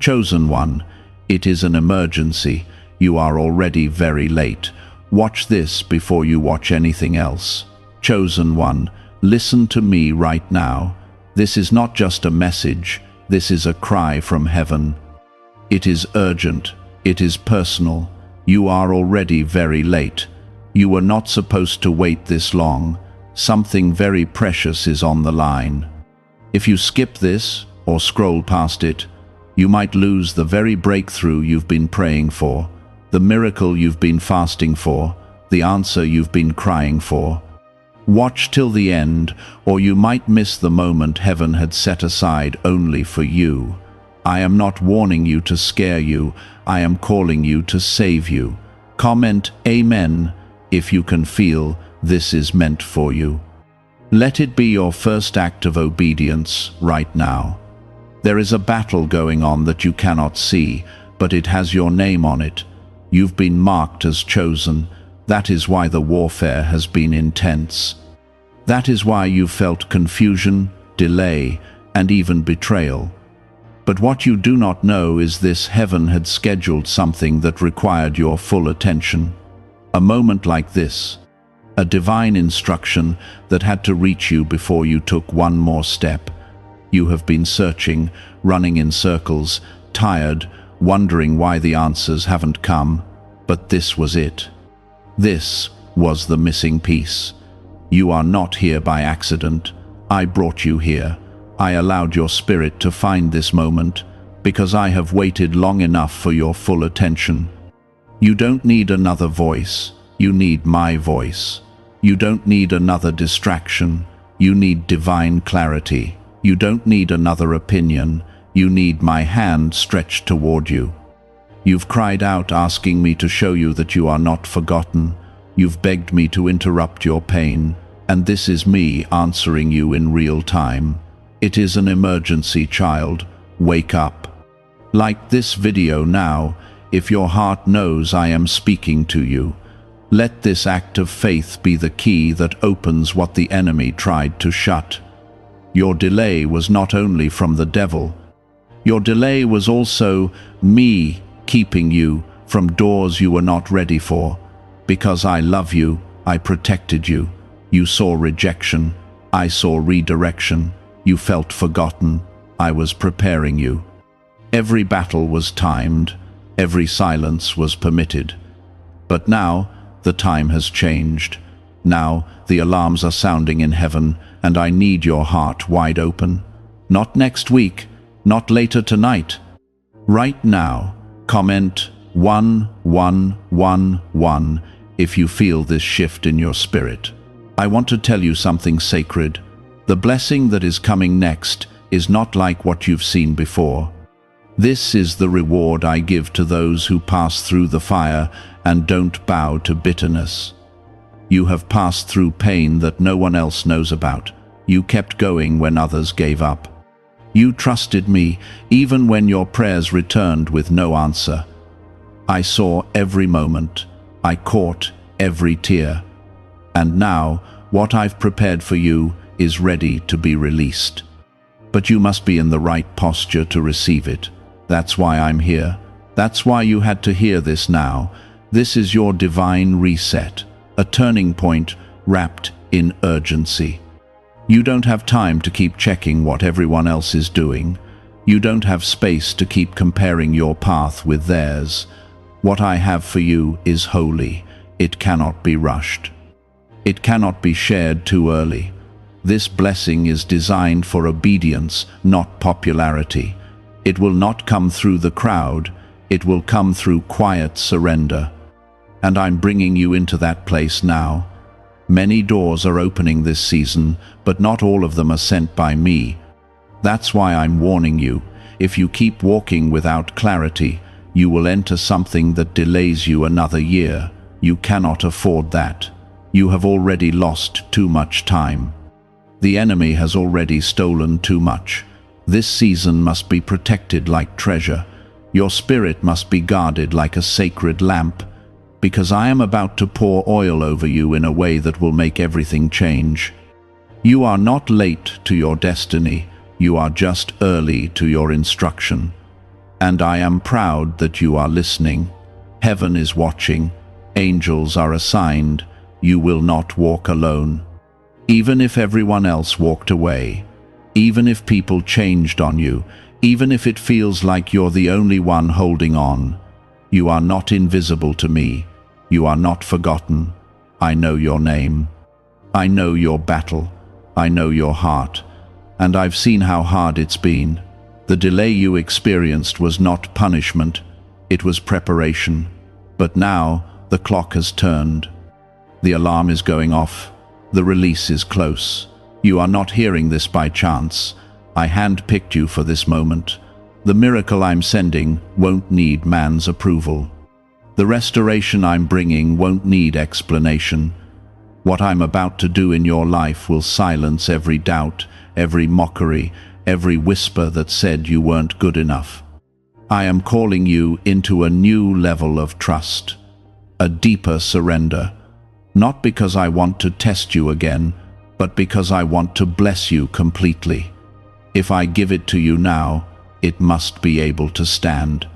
Chosen one, it is an emergency. You are already very late. Watch this before you watch anything else. Chosen one, listen to me right now. This is not just a message. This is a cry from heaven. It is urgent. It is personal. You are already very late. You were not supposed to wait this long. Something very precious is on the line. If you skip this or scroll past it, you might lose the very breakthrough you've been praying for, the miracle you've been fasting for, the answer you've been crying for. Watch till the end, or you might miss the moment heaven had set aside only for you. I am not warning you to scare you. I am calling you to save you. Comment Amen if you can feel this is meant for you. Let it be your first act of obedience right now. There is a battle going on that you cannot see, but it has your name on it. You've been marked as chosen. That is why the warfare has been intense. That is why you've felt confusion, delay, and even betrayal. But what you do not know is this: heaven had scheduled something that required your full attention. A moment like this, a divine instruction that had to reach you before you took one more step. You have been searching, running in circles, tired, wondering why the answers haven't come, but this was it. This was the missing piece. You are not here by accident. I brought you here. I allowed your spirit to find this moment because I have waited long enough for your full attention. You don't need another voice. You need my voice. You don't need another distraction. You need divine clarity. You don't need another opinion. You need my hand stretched toward you. You've cried out asking me to show you that you are not forgotten. You've begged me to interrupt your pain, and this is me answering you in real time. It is an emergency, child. Wake up. Like this video now, if your heart knows I am speaking to you. Let this act of faith be the key that opens what the enemy tried to shut. Your delay was not only from the devil. Your delay was also me keeping you from doors you were not ready for. Because I love you, I protected you. You saw rejection. I saw redirection. You felt forgotten. I was preparing you. Every battle was timed. Every silence was permitted. But now, the time has changed. Now, the alarms are sounding in heaven, and I need your heart wide open. Not next week, not later tonight. Right now, comment 1111 if you feel this shift in your spirit. I want to tell you something sacred. The blessing that is coming next is not like what you've seen before. This is the reward I give to those who pass through the fire and don't bow to bitterness. You have passed through pain that no one else knows about. You kept going when others gave up. You trusted me even when your prayers returned with no answer. I saw every moment. I caught every tear. And now, what I've prepared for you is ready to be released. But you must be in the right posture to receive it. That's why I'm here. That's why you had to hear this now. This is your divine reset, a turning point wrapped in urgency. You don't have time to keep checking what everyone else is doing. You don't have space to keep comparing your path with theirs. What I have for you is holy. It cannot be rushed. It cannot be shared too early. This blessing is designed for obedience, not popularity. It will not come through the crowd. It will come through quiet surrender. And I'm bringing you into that place now. Many doors are opening this season, but not all of them are sent by me. That's why I'm warning you. If you keep walking without clarity, you will enter something that delays you another year. You cannot afford that. You have already lost too much time. The enemy has already stolen too much. This season must be protected like treasure. Your spirit must be guarded like a sacred lamp, because I am about to pour oil over you in a way that will make everything change. You are not late to your destiny. You are just early to your instruction. And I am proud that you are listening. Heaven is watching. Angels are assigned. You will not walk alone. Even if everyone else walked away, even if people changed on you, even if it feels like you're the only one holding on, you are not invisible to me. You are not forgotten. I know your name. I know your battle. I know your heart. And I've seen how hard it's been. The delay you experienced was not punishment. It was preparation. But now the clock has turned. The alarm is going off. The release is close. You are not hearing this by chance. I handpicked you for this moment. The miracle I'm sending won't need man's approval. The restoration I'm bringing won't need explanation. What I'm about to do in your life will silence every doubt, every mockery, every whisper that said you weren't good enough. I am calling you into a new level of trust, a deeper surrender, not because I want to test you again, but because I want to bless you completely. If I give it to you now, it must be able to stand.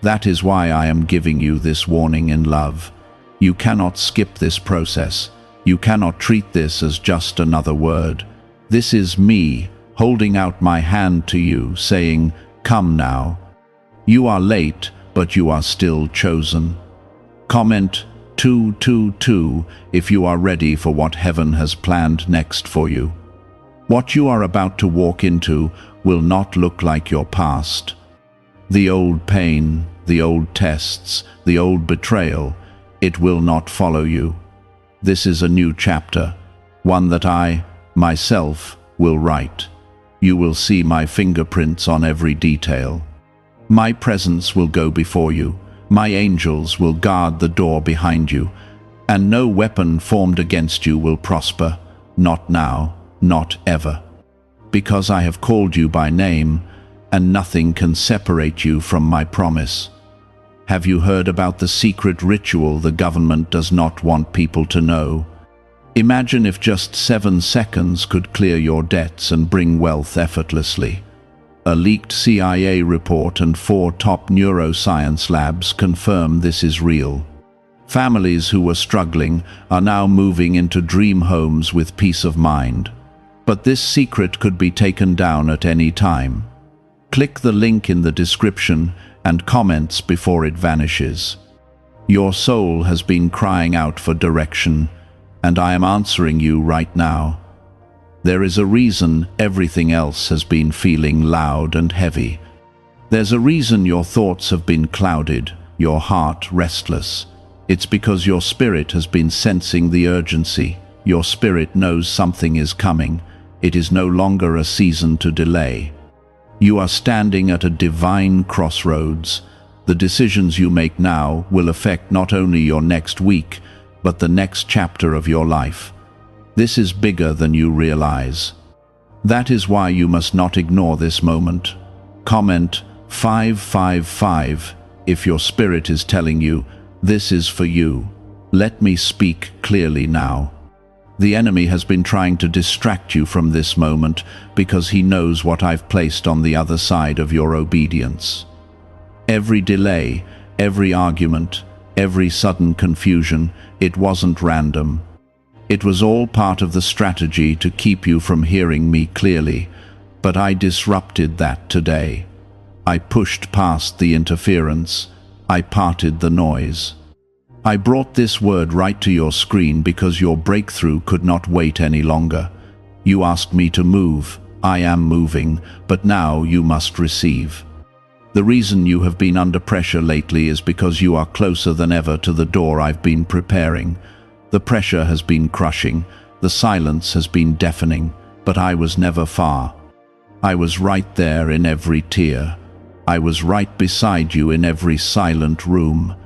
That is why I am giving you this warning in love. You cannot skip this process. You cannot treat this as just another word. This is me holding out my hand to you, saying, "Come now." You are late, but you are still chosen. Comment 222 if you are ready for what heaven has planned next for you. What you are about to walk into will not look like your past. The old pain, the old tests, the old betrayal, it will not follow you. This is a new chapter, one that I, myself, will write. You will see my fingerprints on every detail. My presence will go before you. My angels will guard the door behind you, and no weapon formed against you will prosper, not now, not ever. Because I have called you by name, and nothing can separate you from my promise. Have you heard about the secret ritual the government does not want people to know? Imagine if just 7 seconds could clear your debts and bring wealth effortlessly. A leaked CIA report and 4 top neuroscience labs confirm this is real. Families who were struggling are now moving into dream homes with peace of mind. But this secret could be taken down at any time. Click the link in the description and comments before it vanishes. Your soul has been crying out for direction, and I am answering you right now. There is a reason everything else has been feeling loud and heavy. There's a reason your thoughts have been clouded, your heart restless. It's because your spirit has been sensing the urgency. Your spirit knows something is coming. It is no longer a season to delay. You are standing at a divine crossroads. The decisions you make now will affect not only your next week, but the next chapter of your life. This is bigger than you realize. That is why you must not ignore this moment. Comment 555 if your spirit is telling you, this is for you. Let me speak clearly now. The enemy has been trying to distract you from this moment because he knows what I've placed on the other side of your obedience. Every delay, every argument, every sudden confusion, it wasn't random. It was all part of the strategy to keep you from hearing me clearly, but I disrupted that today. I pushed past the interference. I parted the noise. I brought this word right to your screen because your breakthrough could not wait any longer. You asked me to move. I am moving, but now you must receive. The reason you have been under pressure lately is because you are closer than ever to the door I've been preparing. The pressure has been crushing, the silence has been deafening, but I was never far. I was right there in every tear. I was right beside you in every silent room.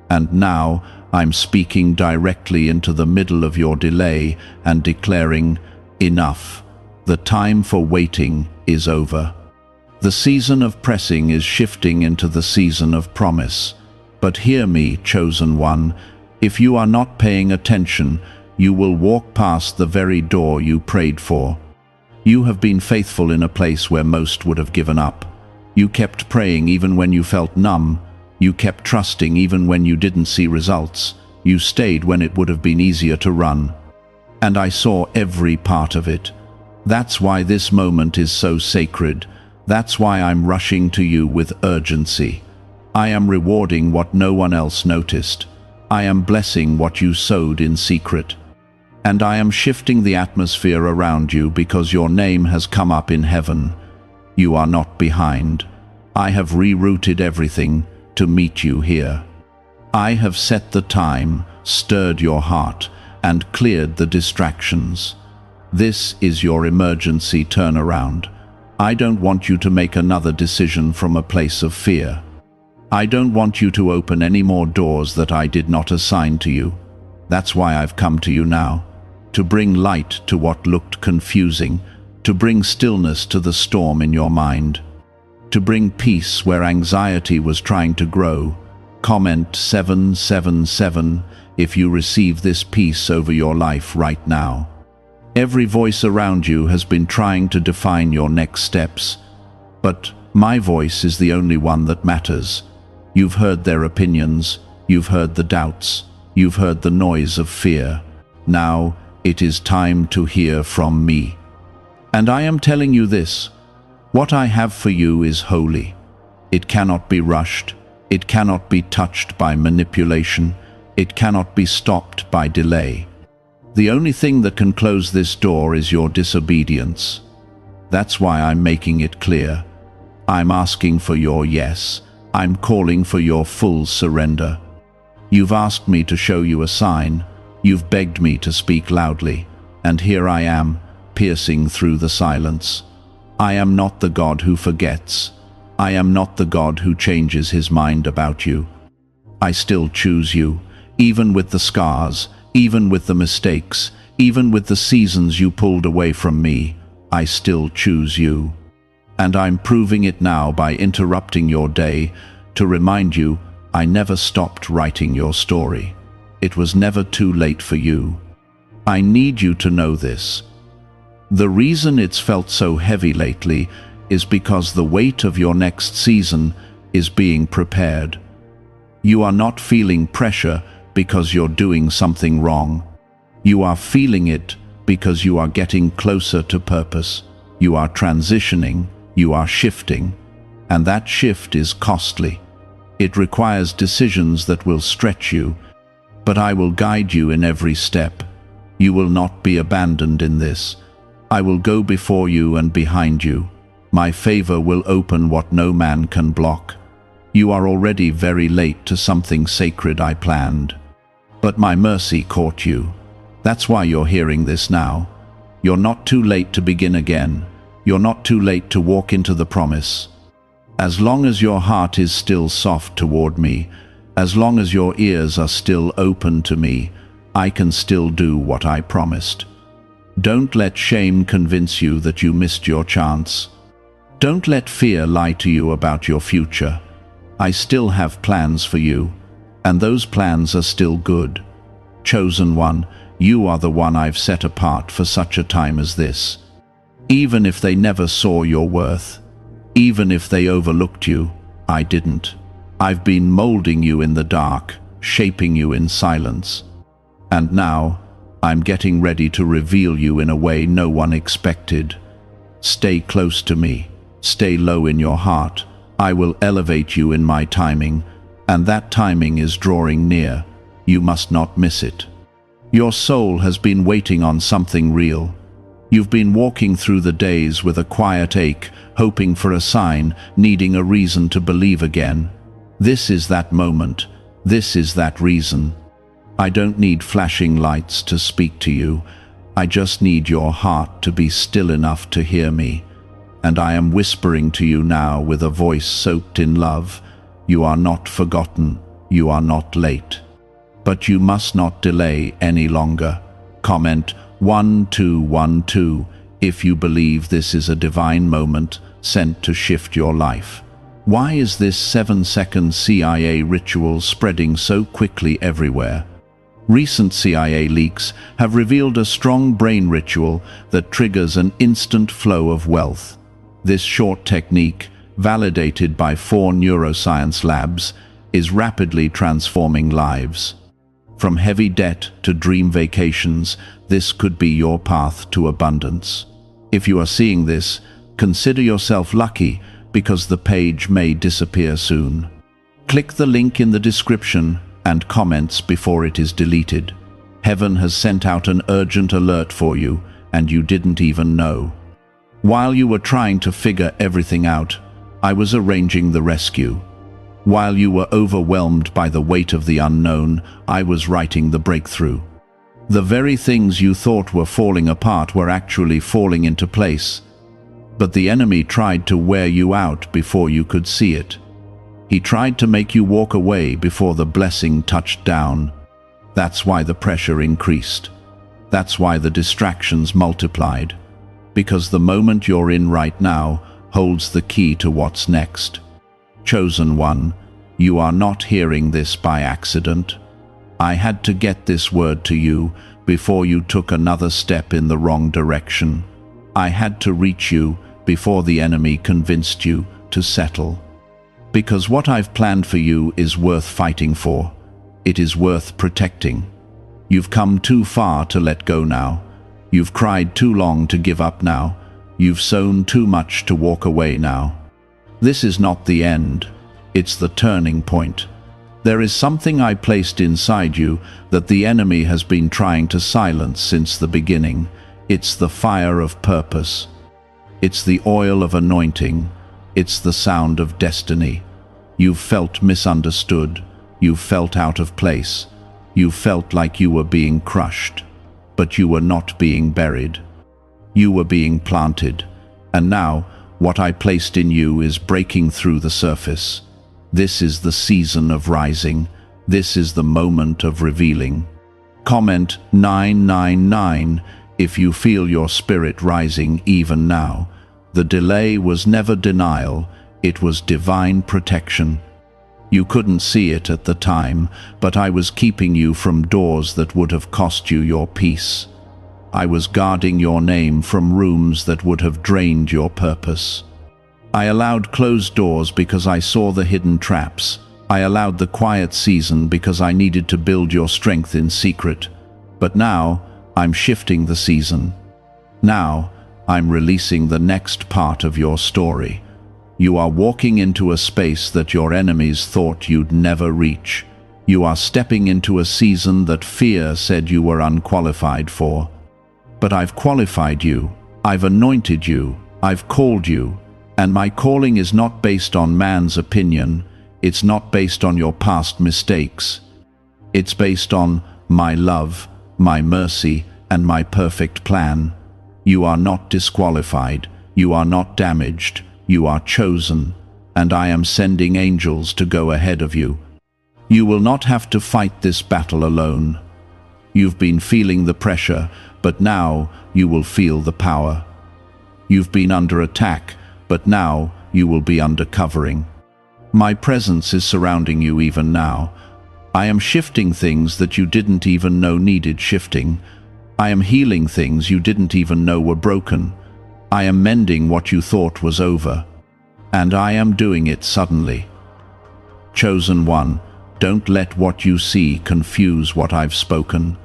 And now I'm speaking directly into the middle of your delay and declaring, enough. The time for waiting is over. The season of pressing is shifting into the season of promise. But hear me, chosen one, if you are not paying attention, you will walk past the very door you prayed for. You have been faithful in a place where most would have given up. You kept praying even when you felt numb. You kept trusting even when you didn't see results. You stayed when it would have been easier to run. And I saw every part of it. That's why this moment is so sacred. That's why I'm rushing to you with urgency. I am rewarding what no one else noticed. I am blessing what you sowed in secret. And I am shifting the atmosphere around you because your name has come up in heaven. You are not behind. I have rerouted everything to meet you here. I have set the time, stirred your heart, and cleared the distractions. This is your emergency turnaround. I don't want you to make another decision from a place of fear. I don't want you to open any more doors that I did not assign to you. That's why I've come to you now, to bring light to what looked confusing, to bring stillness to the storm in your mind, to bring peace where anxiety was trying to grow. Comment 777 if you receive this peace over your life right now. Every voice around you has been trying to define your next steps, but my voice is the only one that matters. You've heard their opinions, you've heard the doubts, you've heard the noise of fear. Now it is time to hear from me. And I am telling you this: what I have for you is holy. It cannot be rushed. It cannot be touched by manipulation. It cannot be stopped by delay. The only thing that can close this door is your disobedience. That's why I'm making it clear. I'm asking for your yes. I'm calling for your full surrender. You've asked me to show you a sign. You've begged me to speak loudly. And here I am, piercing through the silence. I am not the God who forgets. I am not the God who changes his mind about you. I still choose you, even with the scars, even with the mistakes, even with the seasons you pulled away from me. I still choose you. And I'm proving it now by interrupting your day to remind you I never stopped writing your story. It was never too late for you. I need you to know this. The reason it's felt so heavy lately is because the weight of your next season is being prepared. You are not feeling pressure because you're doing something wrong. You are feeling it because you are getting closer to purpose. You are transitioning, you are shifting, and that shift is costly. It requires decisions that will stretch you, but I will guide you in every step. You will not be abandoned in this. I will go before you and behind you. My favor will open what no man can block. You are already very late to something sacred I planned. But my mercy caught you. That's why you're hearing this now. You're not too late to begin again. You're not too late to walk into the promise. As long as your heart is still soft toward me, as long as your ears are still open to me, I can still do what I promised. Don't let shame convince you that you missed your chance. Don't let fear lie to you about your future. I still have plans for you, and those plans are still good. Chosen one, you are the one I've set apart for such a time as this. Even if they never saw your worth, even if they overlooked you, I didn't. I've been molding you in the dark, shaping you in silence. And now, I'm getting ready to reveal you in a way no one expected. Stay close to me. Stay low in your heart. I will elevate you in my timing, and that timing is drawing near. You must not miss it. Your soul has been waiting on something real. You've been walking through the days with a quiet ache, hoping for a sign, needing a reason to believe again. This is that moment. This is that reason. I don't need flashing lights to speak to you. I just need your heart to be still enough to hear me. And I am whispering to you now with a voice soaked in love. You are not forgotten. You are not late. But you must not delay any longer. Comment 1212 if you believe this is a divine moment sent to shift your life. Why is this 7-second CIA ritual spreading so quickly everywhere? Recent CIA leaks have revealed a strong brain ritual that triggers an instant flow of wealth. This short technique validated by 4 neuroscience labs, is rapidly transforming lives. From heavy debt to dream vacations, this could be your path to abundance. If you are seeing this, consider yourself lucky, because the page may disappear soon. Click the link in the description and comments before it is deleted. Heaven has sent out an urgent alert for you, and you didn't even know. While you were trying to figure everything out, I was arranging the rescue. While you were overwhelmed by the weight of the unknown, I was writing the breakthrough. The very things you thought were falling apart were actually falling into place. But the enemy tried to wear you out before you could see it. He tried to make you walk away before the blessing touched down. That's why the pressure increased. That's why the distractions multiplied. Because the moment you're in right now holds the key to what's next. Chosen one, you are not hearing this by accident. I had to get this word to you before you took another step in the wrong direction. I had to reach you before the enemy convinced you to settle. Because what I've planned for you is worth fighting for. It is worth protecting. You've come too far to let go now. You've cried too long to give up now. You've sown too much to walk away now. This is not the end. It's the turning point. There is something I placed inside you that the enemy has been trying to silence since the beginning. It's the fire of purpose. It's the oil of anointing. It's the sound of destiny. You've felt misunderstood. You've felt out of place. You felt like you were being crushed. But you were not being buried. You were being planted. And now, what I placed in you is breaking through the surface. This is the season of rising. This is the moment of revealing. Comment 999 if you feel your spirit rising even now. The delay was never denial, it was divine protection. You couldn't see it at the time, but I was keeping you from doors that would have cost you your peace. I was guarding your name from rooms that would have drained your purpose. I allowed closed doors because I saw the hidden traps. I allowed the quiet season because I needed to build your strength in secret. But now, I'm shifting the season. Now, I'm releasing the next part of your story. You are walking into a space that your enemies thought you'd never reach. You are stepping into a season that fear said you were unqualified for. But I've qualified you. I've anointed you. I've called you. And my calling is not based on man's opinion. It's not based on your past mistakes. It's based on my love, my mercy, and my perfect plan. You are not disqualified. You are not damaged. You are chosen. And I am sending angels to go ahead of you. You will not have to fight this battle alone. You've been feeling the pressure, but now you will feel the power. You've been under attack, but now you will be under covering. My presence is surrounding you even now. I am shifting things that you didn't even know needed shifting. I am healing things you didn't even know were broken. I am mending what you thought was over. And I am doing it suddenly. Chosen one, don't let what you see confuse what I've spoken.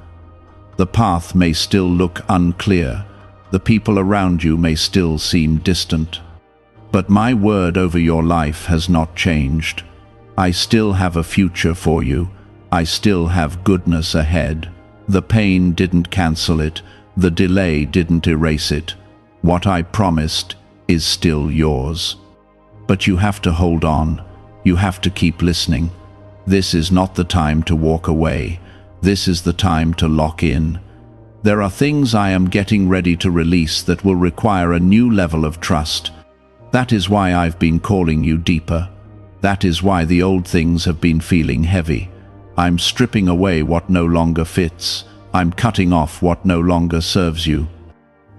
The path may still look unclear. The people around you may still seem distant. But my word over your life has not changed. I still have a future for you. I still have goodness ahead. The pain didn't cancel it. The delay didn't erase it. What I promised is still yours. But you have to hold on. You have to keep listening. This is not the time to walk away. This is the time to lock in. There are things I am getting ready to release that will require a new level of trust. That is why I've been calling you deeper. That is why the old things have been feeling heavy. I'm stripping away what no longer fits. I'm cutting off what no longer serves you.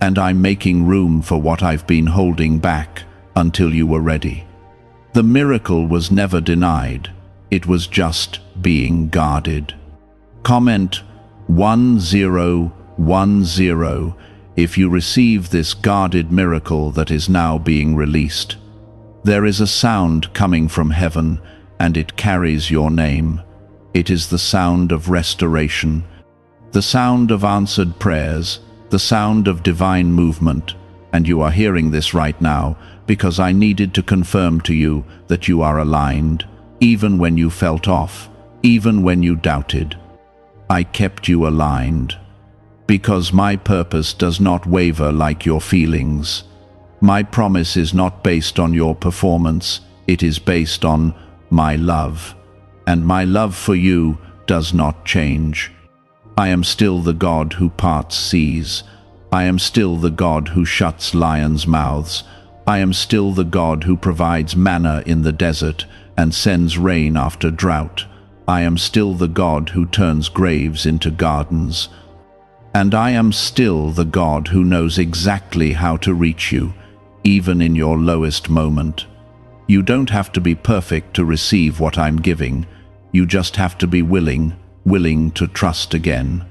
And I'm making room for what I've been holding back until you were ready. The miracle was never denied. It was just being guarded. Comment 1010 if you receive this guarded miracle that is now being released. There is a sound coming from heaven, and it carries your name. It is the sound of restoration, the sound of answered prayers, the sound of divine movement, and you are hearing this right now because I needed to confirm to you that you are aligned, even when you felt off, even when you doubted. I kept you aligned, because my purpose does not waver like your feelings. My promise is not based on your performance, it is based on my love, and my love for you does not change. I am still the God who parts seas. I am still the God who shuts lions' mouths. I am still the God who provides manna in the desert and sends rain after drought. I am still the God who turns graves into gardens. And I am still the God who knows exactly how to reach you, even in your lowest moment. You don't have to be perfect to receive what I'm giving. You just have to be willing to trust again,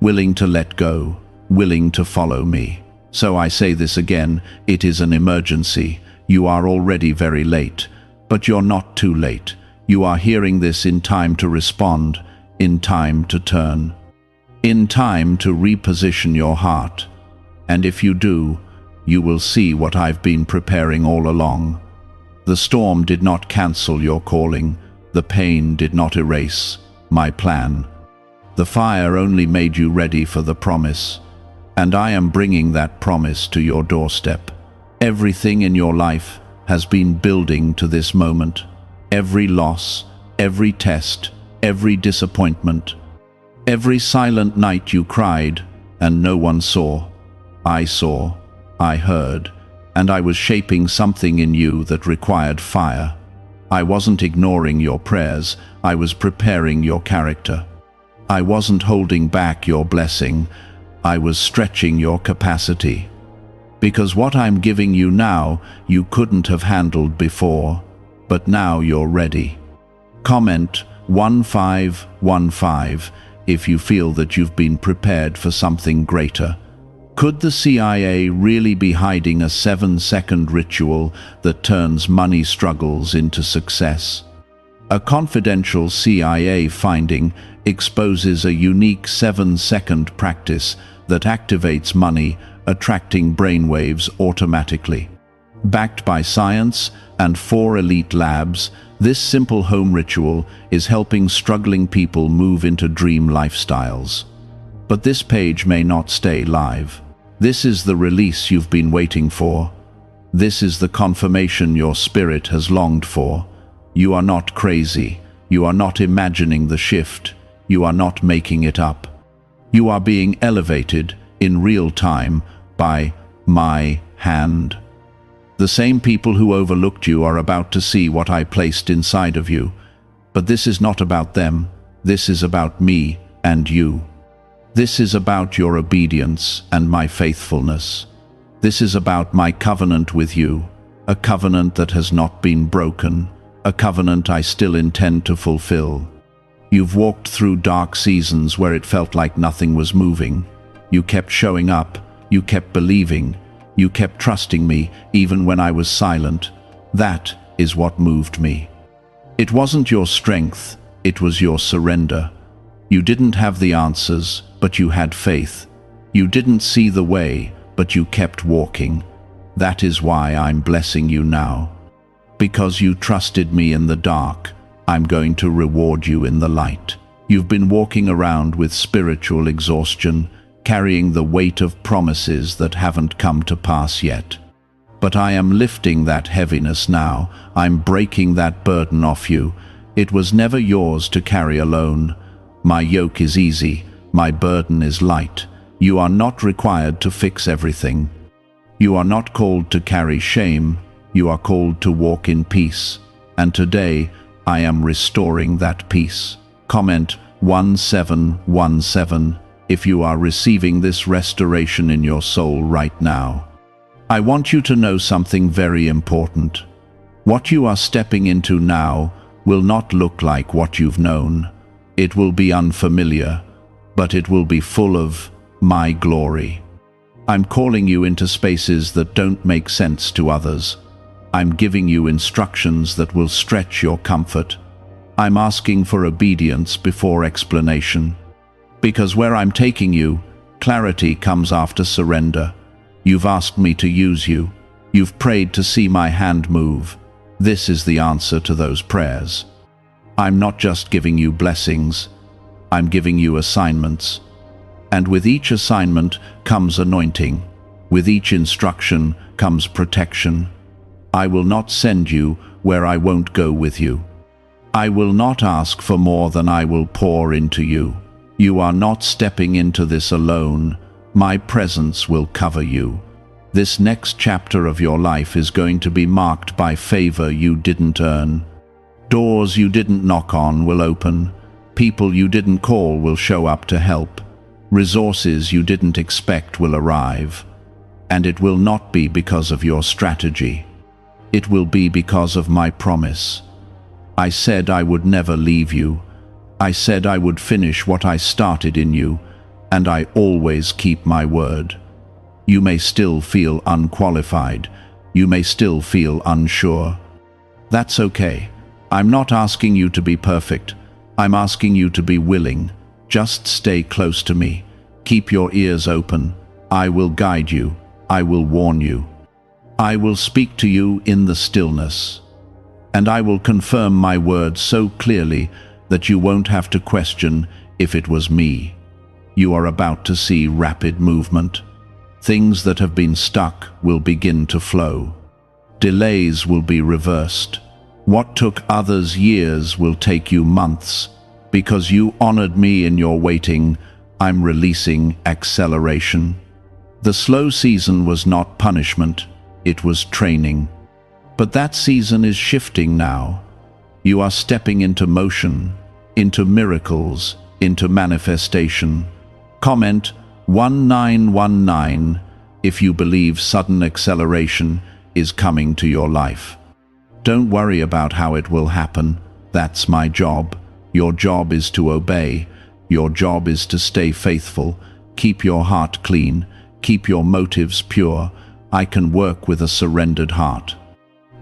willing to let go, willing to follow me. So I say this again, it is an emergency. You are already very late, but you're not too late. You are hearing this in time to respond, in time to turn, in time to reposition your heart. And if you do, you will see what I've been preparing all along. The storm did not cancel your calling. The pain did not erase my plan. The fire only made you ready for the promise. And I am bringing that promise to your doorstep. Everything in your life has been building to this moment. Every loss, every test, every disappointment, every silent night you cried and no one saw. I saw, I heard, and I was shaping something in you that required fire. I wasn't ignoring your prayers, I was preparing your character. I wasn't holding back your blessing, I was stretching your capacity. Because what I'm giving you now, you couldn't have handled before, but now you're ready. Comment 1515 if you feel that you've been prepared for something greater. Could the CIA really be hiding a 7-second ritual that turns money struggles into success? A confidential CIA finding exposes a unique 7-second practice that activates money, attracting brainwaves automatically. Backed by science and 4 elite labs, this simple home ritual is helping struggling people move into dream lifestyles. But this page may not stay live. This is the release you've been waiting for. This is the confirmation your spirit has longed for. You are not crazy. You are not imagining the shift. You are not making it up. You are being elevated in real time by my hand. The same people who overlooked you are about to see what I placed inside of you. But this is not about them. This is about me and you. This is about your obedience and my faithfulness. This is about my covenant with you, a covenant that has not been broken, a covenant I still intend to fulfill. You've walked through dark seasons where it felt like nothing was moving. You kept showing up, you kept believing, you kept trusting me even when I was silent. That is what moved me. It wasn't your strength, it was your surrender. You didn't have the answers, but you had faith. You didn't see the way, but you kept walking. That is why I'm blessing you now. Because you trusted me in the dark, I'm going to reward you in the light. You've been walking around with spiritual exhaustion, carrying the weight of promises that haven't come to pass yet. But I am lifting that heaviness now. I'm breaking that burden off you. It was never yours to carry alone. My yoke is easy. My burden is light. You are not required to fix everything. You are not called to carry shame. You are called to walk in peace. And today, I am restoring that peace. Comment 1717 if you are receiving this restoration in your soul right now. I want you to know something very important. What you are stepping into now will not look like what you've known. It will be unfamiliar, but it will be full of my glory. I'm calling you into spaces that don't make sense to others. I'm giving you instructions that will stretch your comfort. I'm asking for obedience before explanation. Because where I'm taking you, clarity comes after surrender. You've asked me to use you. You've prayed to see my hand move. This is the answer to those prayers. I'm not just giving you blessings. I'm giving you assignments. And with each assignment comes anointing. With each instruction comes protection. I will not send you where I won't go with you. I will not ask for more than I will pour into you. You are not stepping into this alone. My presence will cover you. This next chapter of your life is going to be marked by favor you didn't earn. Doors you didn't knock on will open. People you didn't call will show up to help. Resources you didn't expect will arrive. And it will not be because of your strategy. It will be because of my promise. I said I would never leave you. I said I would finish what I started in you, and I always keep my word. You may still feel unqualified. You may still feel unsure. That's okay. I'm not asking you to be perfect. I'm asking you to be willing. Just stay close to me. Keep your ears open. I will guide you. I will warn you. I will speak to you in the stillness. And I will confirm my words so clearly that you won't have to question if it was me. You are about to see rapid movement. Things that have been stuck will begin to flow. Delays will be reversed. What took others years will take you months. Because you honored me in your waiting, I'm releasing acceleration. The slow season was not punishment, it was training. But that season is shifting now. You are stepping into motion, into miracles, into manifestation. Comment 1919 if you believe sudden acceleration is coming to your life. Don't worry about how it will happen. That's my job. Your job is to obey. Your job is to stay faithful. Keep your heart clean. Keep your motives pure. I can work with a surrendered heart.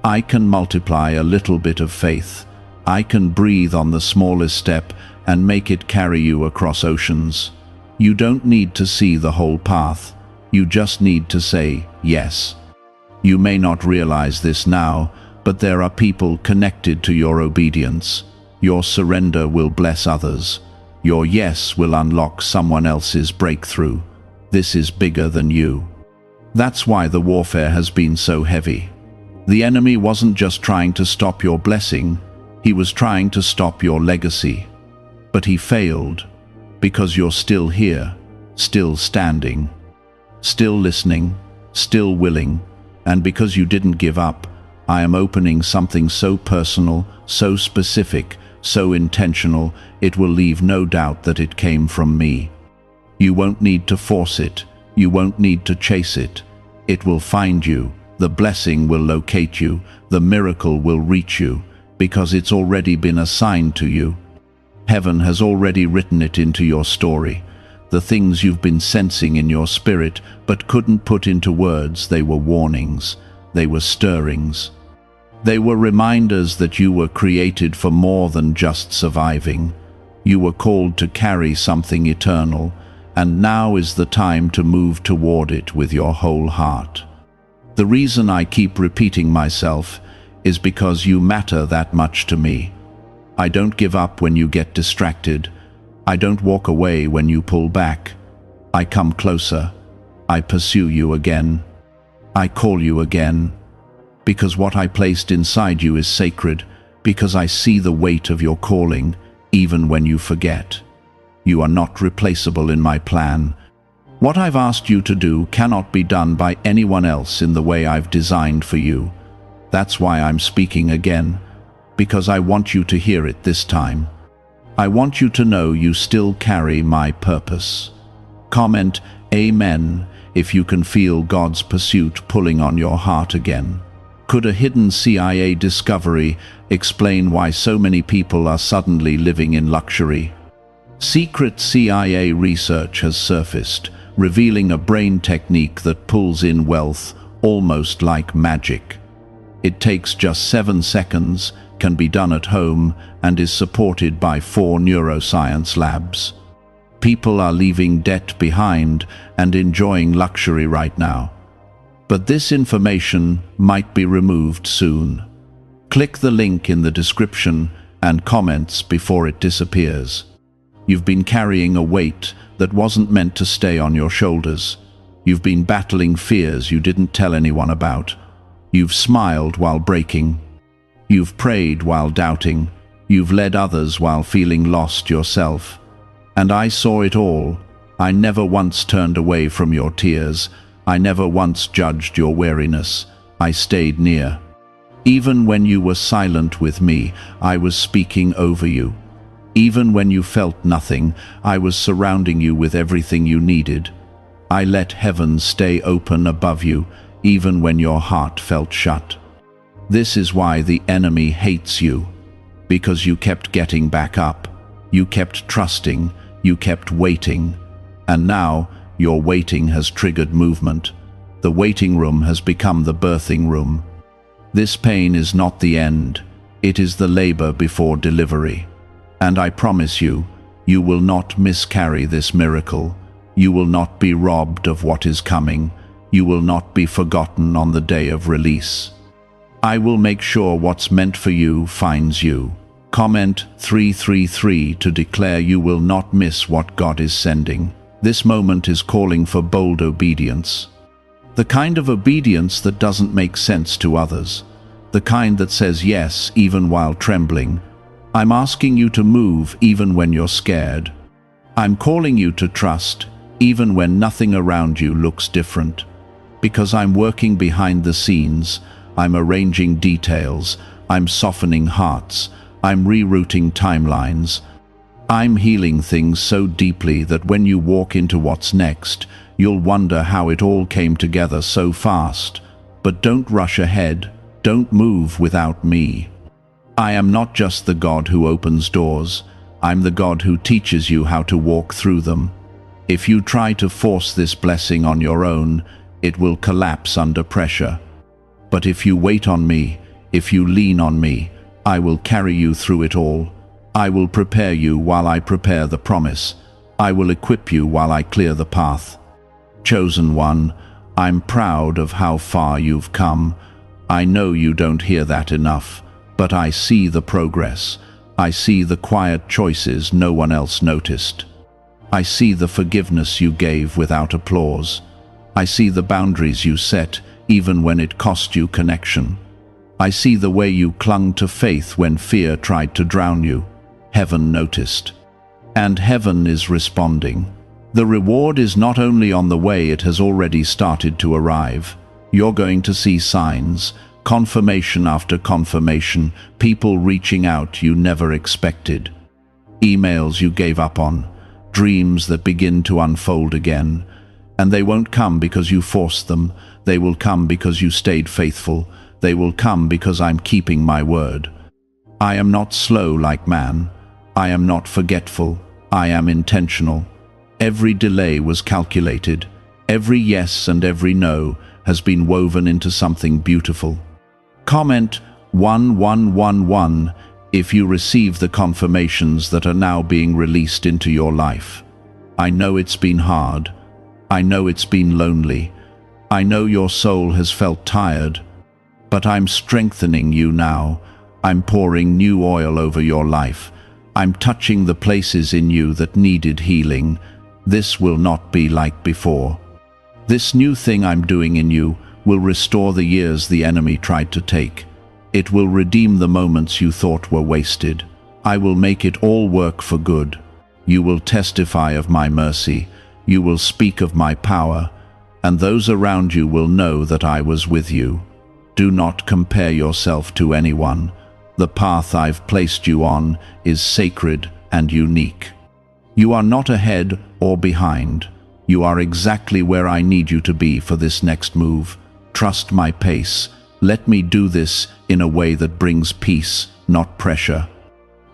I can multiply a little bit of faith. I can breathe on the smallest step and make it carry you across oceans. You don't need to see the whole path. You just need to say yes. You may not realize this now, but there are people connected to your obedience. Your surrender will bless others. Your yes will unlock someone else's breakthrough. This is bigger than you. That's why the warfare has been so heavy. The enemy wasn't just trying to stop your blessing, he was trying to stop your legacy. But he failed, because you're still here, still standing, still listening, still willing, and because you didn't give up, I am opening something so personal, so specific, so intentional, it will leave no doubt that it came from me. You won't need to force it. You won't need to chase it. It will find you. The blessing will locate you. The miracle will reach you, because it's already been assigned to you. Heaven has already written it into your story. The things you've been sensing in your spirit but couldn't put into words, they were warnings. They were stirrings. They were reminders that you were created for more than just surviving. You were called to carry something eternal, and now is the time to move toward it with your whole heart. The reason I keep repeating myself is because you matter that much to me. I don't give up when you get distracted. I don't walk away when you pull back. I come closer. I pursue you again. I call you again. Because what I placed inside you is sacred, because I see the weight of your calling, even when you forget. You are not replaceable in my plan. What I've asked you to do cannot be done by anyone else in the way I've designed for you. That's why I'm speaking again, because I want you to hear it this time. I want you to know you still carry my purpose. Comment Amen if you can feel God's pursuit pulling on your heart again. Could a hidden CIA discovery explain why so many people are suddenly living in luxury? Secret CIA research has surfaced, revealing a brain technique that pulls in wealth almost like magic. It takes just 7 seconds, can be done at home, and is supported by 4 neuroscience labs. People are leaving debt behind and enjoying luxury right now. But this information might be removed soon. Click the link in the description and comments before it disappears. You've been carrying a weight that wasn't meant to stay on your shoulders. You've been battling fears you didn't tell anyone about. You've smiled while breaking. You've prayed while doubting. You've led others while feeling lost yourself. And I saw it all. I never once turned away from your tears. I never once judged your weariness. I stayed near. Even when you were silent with me, I was speaking over you. Even when you felt nothing, I was surrounding you with everything you needed. I let heaven stay open above you, even when your heart felt shut. This is why the enemy hates you, because you kept getting back up. You kept trusting, you kept waiting, and now your waiting has triggered movement. The waiting room has become the birthing room. This pain is not the end, it is the labor before delivery. And I promise you, you will not miscarry this miracle. You will not be robbed of what is coming. You will not be forgotten on the day of release. I will make sure what's meant for you finds you. Comment 333 to declare you will not miss what God is sending. This moment is calling for bold obedience. The kind of obedience that doesn't make sense to others. The kind that says yes even while trembling. I'm asking you to move even when you're scared. I'm calling you to trust even when nothing around you looks different. Because I'm working behind the scenes, I'm arranging details, I'm softening hearts, I'm rerouting timelines. I'm healing things so deeply that when you walk into what's next, you'll wonder how it all came together so fast. But don't rush ahead, don't move without me. I am not just the God who opens doors, I'm the God who teaches you how to walk through them. If you try to force this blessing on your own, it will collapse under pressure. But if you wait on me, if you lean on me, I will carry you through it all. I will prepare you while I prepare the promise. I will equip you while I clear the path. Chosen one, I'm proud of how far you've come. I know you don't hear that enough, but I see the progress. I see the quiet choices no one else noticed. I see the forgiveness you gave without applause. I see the boundaries you set, even when it cost you connection. I see the way you clung to faith when fear tried to drown you. Heaven noticed. And heaven is responding. The reward is not only on the way, it has already started to arrive. You're going to see signs, confirmation after confirmation, people reaching out you never expected. Emails you gave up on, dreams that begin to unfold again. And they won't come because you forced them. They will come because you stayed faithful. They will come because I'm keeping my word. I am not slow like man. I am not forgetful. I am intentional. Every delay was calculated. Every yes and every no has been woven into something beautiful. Comment 1111 if you receive the confirmations that are now being released into your life. I know it's been hard. I know it's been lonely. I know your soul has felt tired. But I'm strengthening you now. I'm pouring new oil over your life. I'm touching the places in you that needed healing. This will not be like before. This new thing I'm doing in you will restore the years the enemy tried to take. It will redeem the moments you thought were wasted. I will make it all work for good. You will testify of my mercy. You will speak of my power, and those around you will know that I was with you. Do not compare yourself to anyone. The path I've placed you on is sacred and unique. You are not ahead or behind. You are exactly where I need you to be for this next move. Trust my pace. Let me do this in a way that brings peace, not pressure.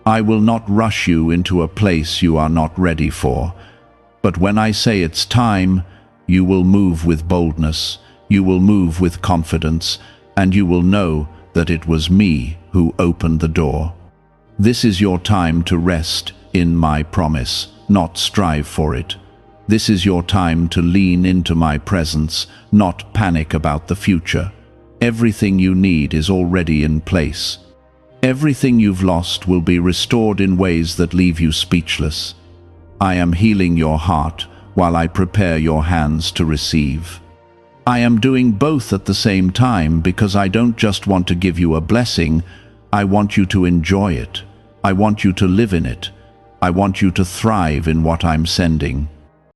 I will not rush you into a place you are not ready for. But when I say it's time, you will move with boldness, you will move with confidence, and you will know that it was me who opened the door. This is your time to rest in my promise, not strive for it. This is your time to lean into my presence, not panic about the future. Everything you need is already in place. Everything you've lost will be restored in ways that leave you speechless. I am healing your heart while I prepare your hands to receive. I am doing both at the same time because I don't just want to give you a blessing, I want you to enjoy it. I want you to live in it. I want you to thrive in what I'm sending.